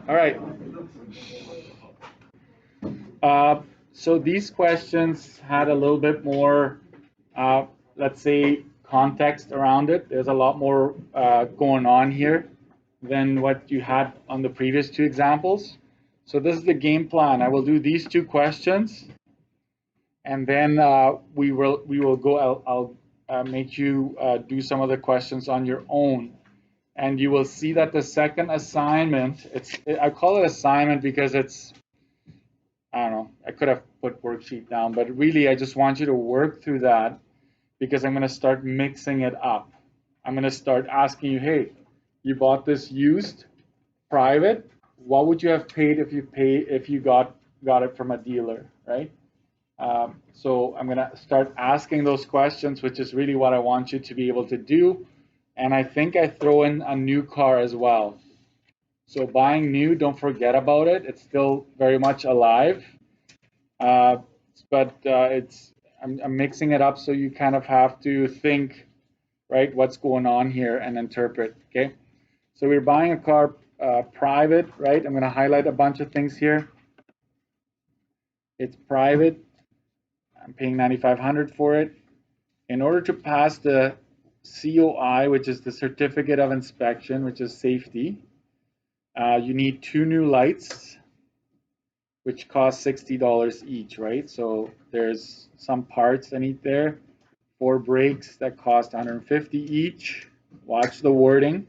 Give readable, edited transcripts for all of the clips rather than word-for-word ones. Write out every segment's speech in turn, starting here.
All right. So these questions had a little bit more, let's say, context around it. There's a lot more going on here than what you had on the previous two examples. So this is the game plan. I will do these two questions, and then we will go. I'll make you do some of the questions on your own, and you will see that the second assignment. I call it assignment because it's, I don't know, I could have put worksheet down, but really I just want you to work through that because I'm going to start mixing it up. I'm going to start asking you, hey, you bought this used, private. What would you have paid if you got it from a dealer, right? So I'm going to start asking those questions, which is really what I want you to be able to do. And I think I throw in a new car as well. So buying new, don't forget about it. It's still very much alive, but I'm mixing it up so you kind of have to think, right, what's going on here and interpret. Okay, so we're buying a car private, right? I'm going to highlight a bunch of things here. It's private. I'm paying $9,500 for it. In order to pass the COI, which is the Certificate of Inspection, which is safety, you need 2 new lights, which cost $60 each, right? So there's some parts I need there. 4 brakes that cost $150 each. Watch the wording.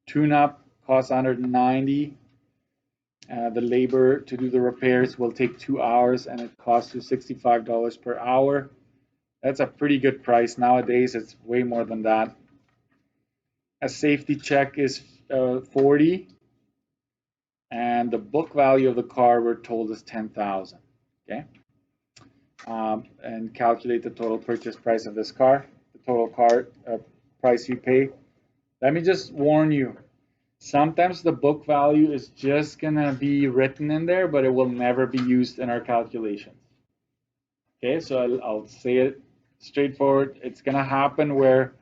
Tune-up costs $190. The labor to do the repairs will take 2 hours, and it costs you $65 per hour. That's a pretty good price. Nowadays, it's way more than that. A safety check is $40. And the book value of the car, we're told, is $10,000. Okay, and calculate the total purchase price of this car, the total car price you pay. Let me just warn you, sometimes the book value is just gonna be written in there, but it will never be used in our calculations. Okay, so I'll say it straightforward. It's gonna happen where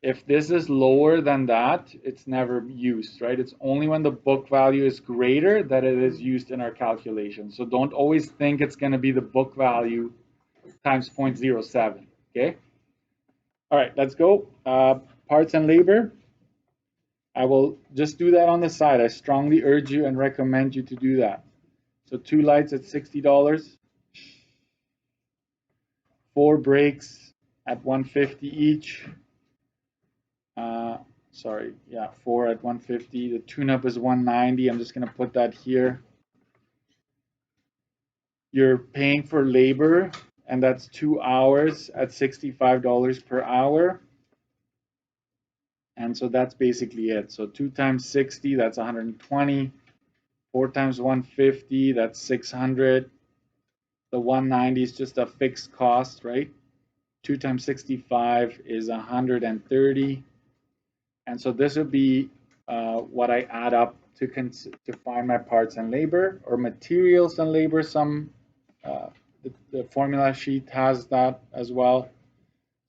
if this is lower than that, it's never used, right? It's only when the book value is greater that it is used in our calculation. So don't always think it's going to be the book value times 0.07, okay? All right, let's go. Parts and labor. I will just do that on the side. I strongly urge you and recommend you to do that. So 2 lights at $60. 4 brakes at $150 each. 4 at $150. The tune-up is $190. I'm just going to put that here. You're paying for labor, and that's 2 hours at $65 per hour. And so that's basically it. So 2 times 60, that's 120. 4 times 150, that's 600. The 190 is just a fixed cost, right? 2 times 65 is 130. And so this would be what I add up to find my parts and labor, or materials and labor. The formula sheet has that as well.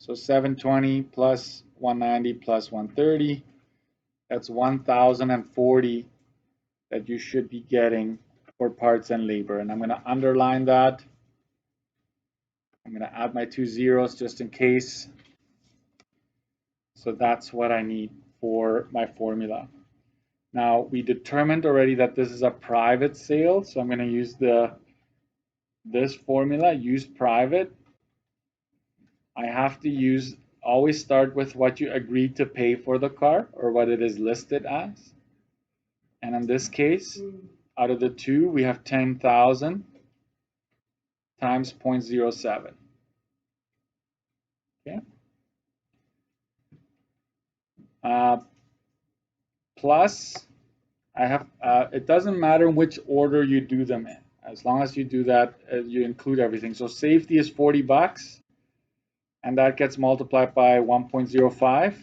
So 720 plus 190 plus 130, that's 1,040 that you should be getting for parts and labor. And I'm going to underline that. I'm going to add my 2 zeros just in case. So that's what I need for my formula. Now, we determined already that this is a private sale, so I'm going to use this formula, use private. I have to always start with what you agreed to pay for the car, or what it is listed as. And in this case, out of the 2, we have 10,000 times 0.07. Okay. Plus, I have, it doesn't matter which order you do them in. As long as you do that, you include everything. So safety is $40, and that gets multiplied by 1.05.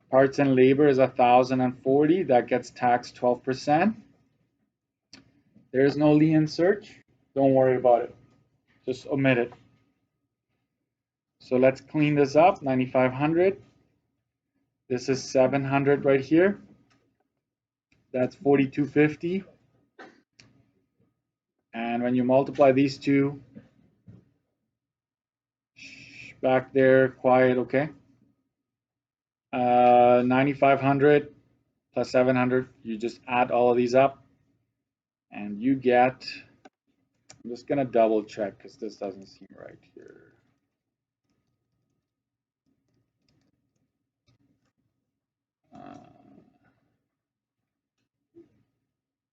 Parts and labor is 1,040. That gets taxed 12%. There's no lien search. Don't worry about it. Just omit it. So let's clean this up. 9,500. This is 700 right here. That's 4250. And when you multiply these two, back there, quiet, okay? 9500 plus 700, you just add all of these up, and you get, I'm just gonna double check because this doesn't seem right here.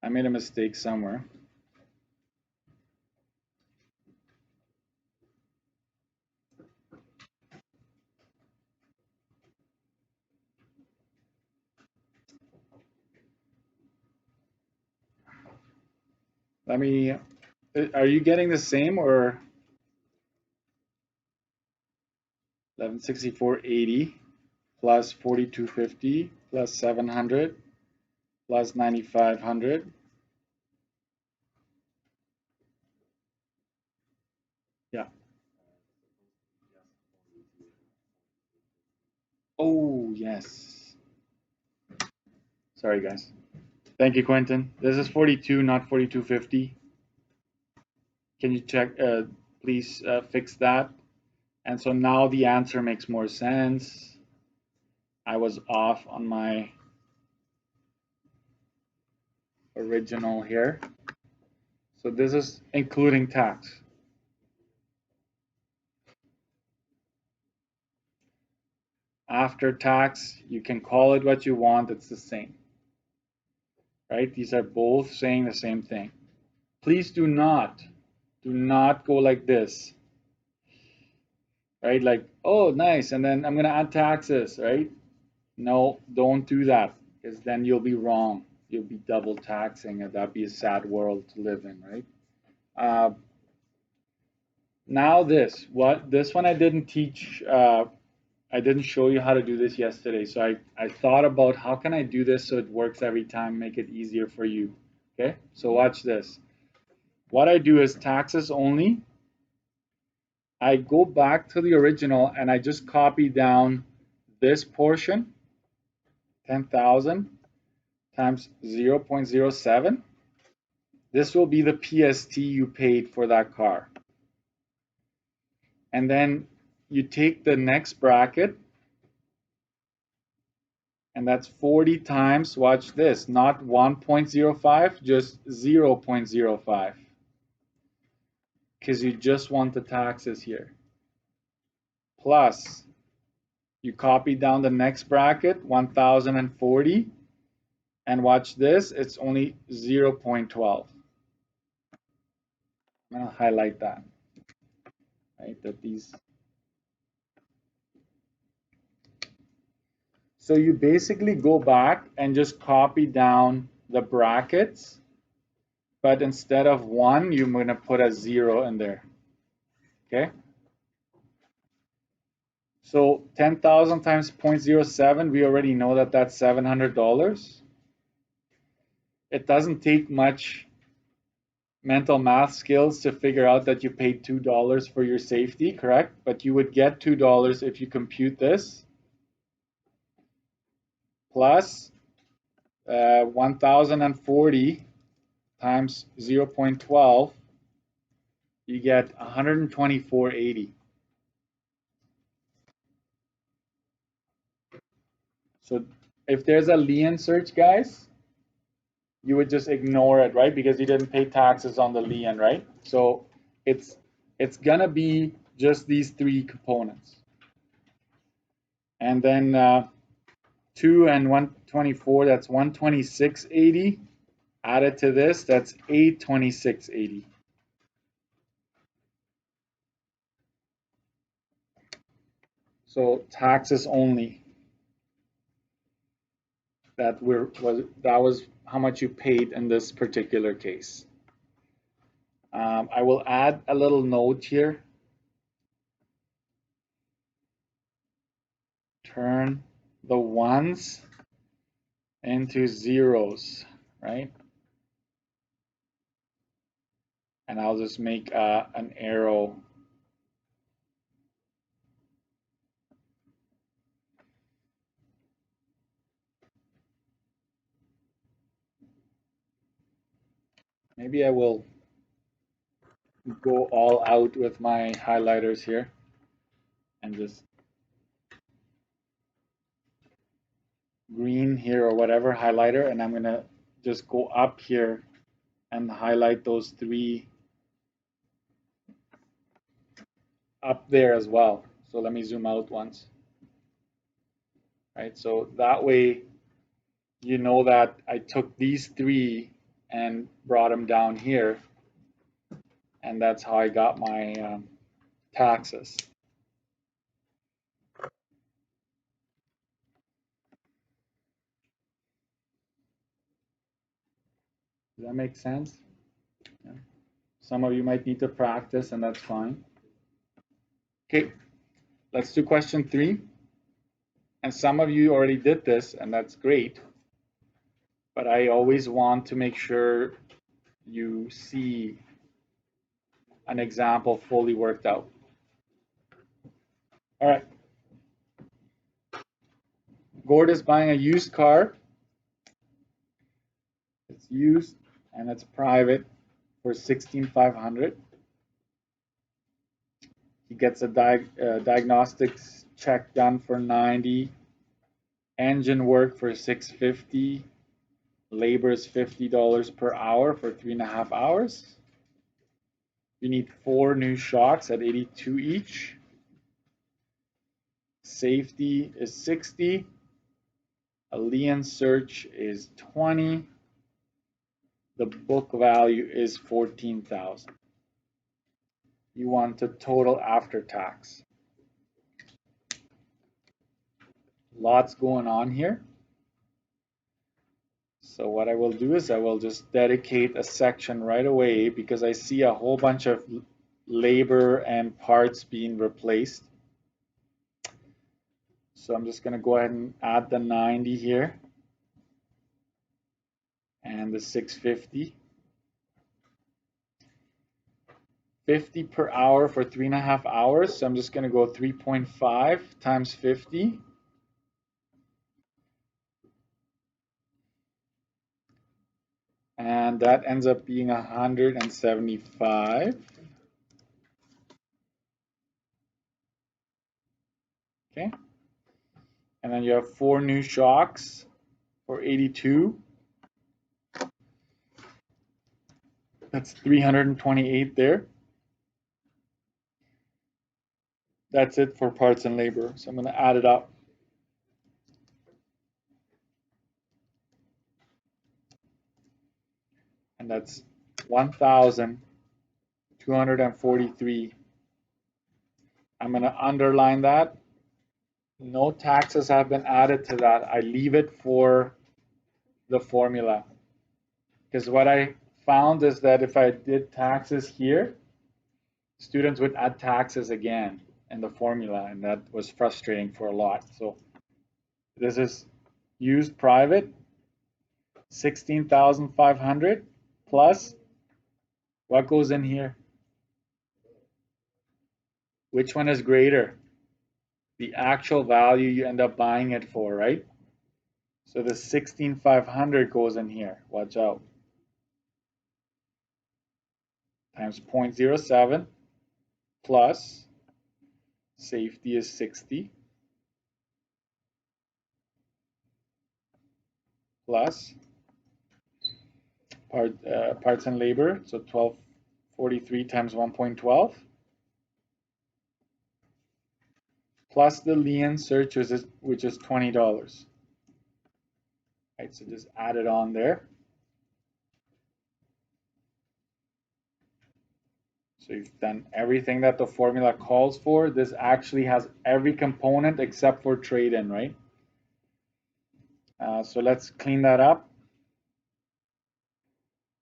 I made a mistake somewhere. Let me, are you getting the same or 1164.80 plus 4250 plus 700 plus 9500? Yeah. Oh, yes. Sorry, guys. Thank you, Quentin. This is 42, not 4250. Can you check, please fix that? And so now the answer makes more sense. I was off on my original here. So this is including tax. After tax, you can call it what you want, it's the same. Right? These are both saying the same thing. Please do not go like this. Right? Like, oh, nice, and then I'm going to add taxes, right? No, don't do that, because then you'll be wrong. You'll be double taxing, and that'd be a sad world to live in, right? Now this one I didn't teach. I didn't show you how to do this yesterday, so I thought about how can I do this so it works every time, make it easier for you. Okay, so watch this. What I do is taxes only. I go back to the original and I just copy down this portion, 10,000 times 0.07. This will be the PST you paid for that car. And then you take the next bracket, and that's 40 times, watch this, not 1.05, just 0.05, because you just want the taxes here. Plus, you copy down the next bracket, 1040, and watch this, it's only 0.12. I'm going to highlight that, right, that these. So you basically go back and just copy down the brackets, but instead of 1, you're going to put a 0 in there, okay? So 10,000 times 0.07, we already know that that's $700. It doesn't take much mental math skills to figure out that you paid $2 for your safety, correct? But you would get $2 if you compute this, plus 1,040 times 0.12, you get 124.80. So if there's a lien search, guys, you would just ignore it, right? Because you didn't pay taxes on the lien, right? So it's gonna be just these three components. And then 2 and 124, that's 126.80. Added to this, that's 826.80. So taxes only. That was how much you paid in this particular case. I will add a little note here. Turn the ones into zeros, right? And I'll just make an arrow. Maybe I will go all out with my highlighters here and just green here or whatever highlighter, and I'm gonna just go up here and highlight those three up there as well. So let me zoom out once. Right, so that way you know that I took these three and brought them down here, and that's how I got my taxes. Does that make sense? Yeah. Some of you might need to practice, and that's fine. Okay, let's do question 3. And some of you already did this, and that's great. But I always want to make sure you see an example fully worked out. All right. Gord is buying a used car. It's used and it's private for $16,500. He gets a diagnostics check done for $90. Engine work for $650. Labor is $50 per hour for 3.5 hours. You need 4 new shocks at 82 each. Safety is 60. A lien search is 20. The book value is 14,000. You want the total after tax. Lots going on here. So what I will do is I will just dedicate a section right away because I see a whole bunch of labor and parts being replaced. So I'm just going to go ahead and add the 90 here and the 650. 50 per hour for 3.5 hours. So I'm just going to go 3.5 times 50. And that ends up being 175. Okay. And then you have 4 new shocks for 82. That's 328 there. That's it for parts and labor. So I'm going to add it up. And that's 1,243. I'm going to underline that. No taxes have been added to that. I leave it for the formula. Because what I found is that if I did taxes here, students would add taxes again in the formula, and that was frustrating for a lot. So this is used private, 16,500 plus what goes in here? Which one is greater? The actual value you end up buying it for, right? So the 16,500 goes in here. Watch out. Times 0.07 plus safety is 60 plus parts and labor, so 1243 times 1.12 plus the lien search, which is $20. Right, so just add it on there. So you've done everything that the formula calls for. This actually has every component except for trade-in, right? So let's clean that up.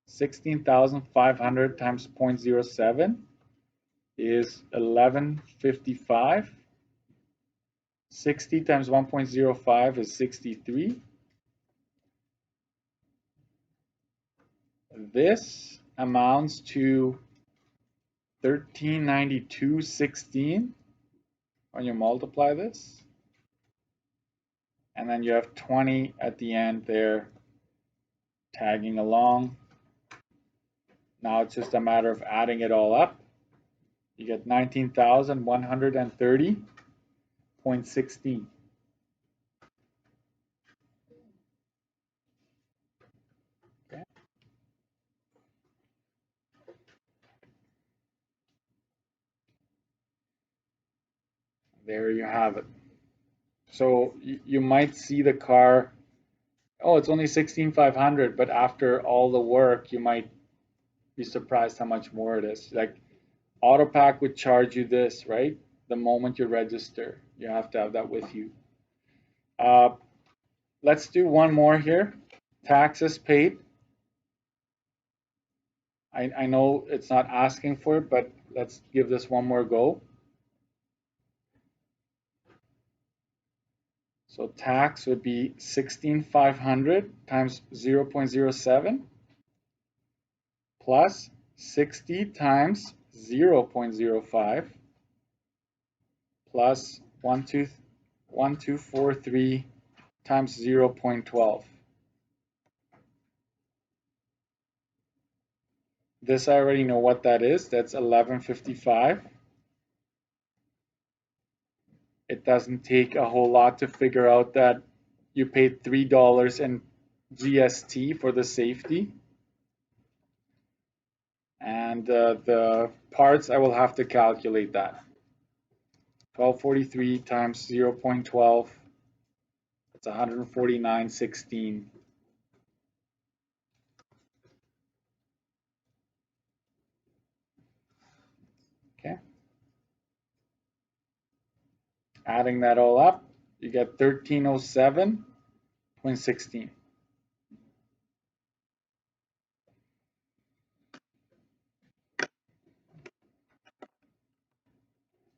16,500 times 0.07 is 1155. 60 times 1.05 is 63. This amounts to 1392.16 when you multiply this. And then you have 20 at the end there tagging along. Now it's just a matter of adding it all up. You get 19,130.16. Okay. There you have it. So you might see the car, oh, it's only 16,500, but after all the work, you might be surprised how much more it is. Like AutoPack would charge you this, right? The moment you register, you have to have that with you. Let's do one more here. Taxes paid. I know it's not asking for it, but let's give this one more go. So tax would be 16,500 times 0.07 plus 60 times 0.05 plus 1243 times 0.12. This I already know what that is. That's 1155. It doesn't take a whole lot to figure out that you paid $3 in GST for the safety. And the parts, I will have to calculate that. 1243 times 0.12, that's 149.16. Okay. Adding that all up, you get 1307.16.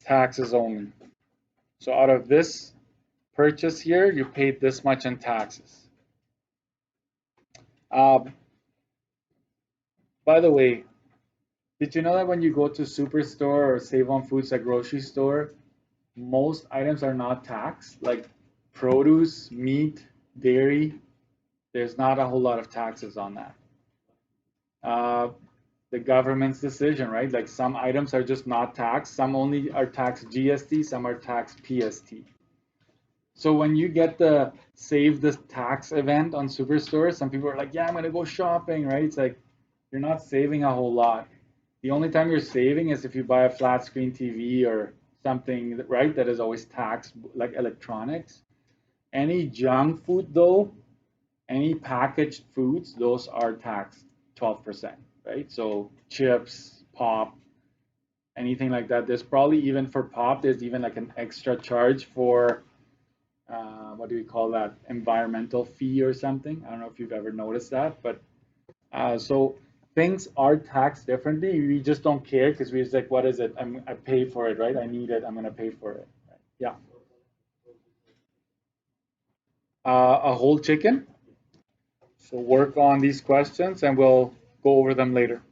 Taxes only. So out of this purchase here, you paid this much in taxes. By the way, did you know that when you go to Superstore or Save on Foods at grocery store, most items are not taxed? Like produce, meat, dairy, there's not a whole lot of taxes on that. The government's decision, right? Like some items are just not taxed, some only are taxed GST, some are taxed PST. So when you get the save the tax event on Superstore, some people are like, yeah, I'm gonna go shopping, right? It's like you're not saving a whole lot. The only time you're saving is if you buy a flat screen TV or something, right, that is always taxed, like electronics. Any junk food though, any packaged foods, those are taxed 12%, right? So chips, pop, anything like that. There's probably even for pop, there's even like an extra charge for what do we call that? Environmental fee or something. I don't know if you've ever noticed that, but so things are taxed differently. We just don't care because we're just like, what is it? I pay for it, right? I need it. I'm gonna pay for it. Right? Yeah. A whole chicken. So work on these questions and we'll go over them later.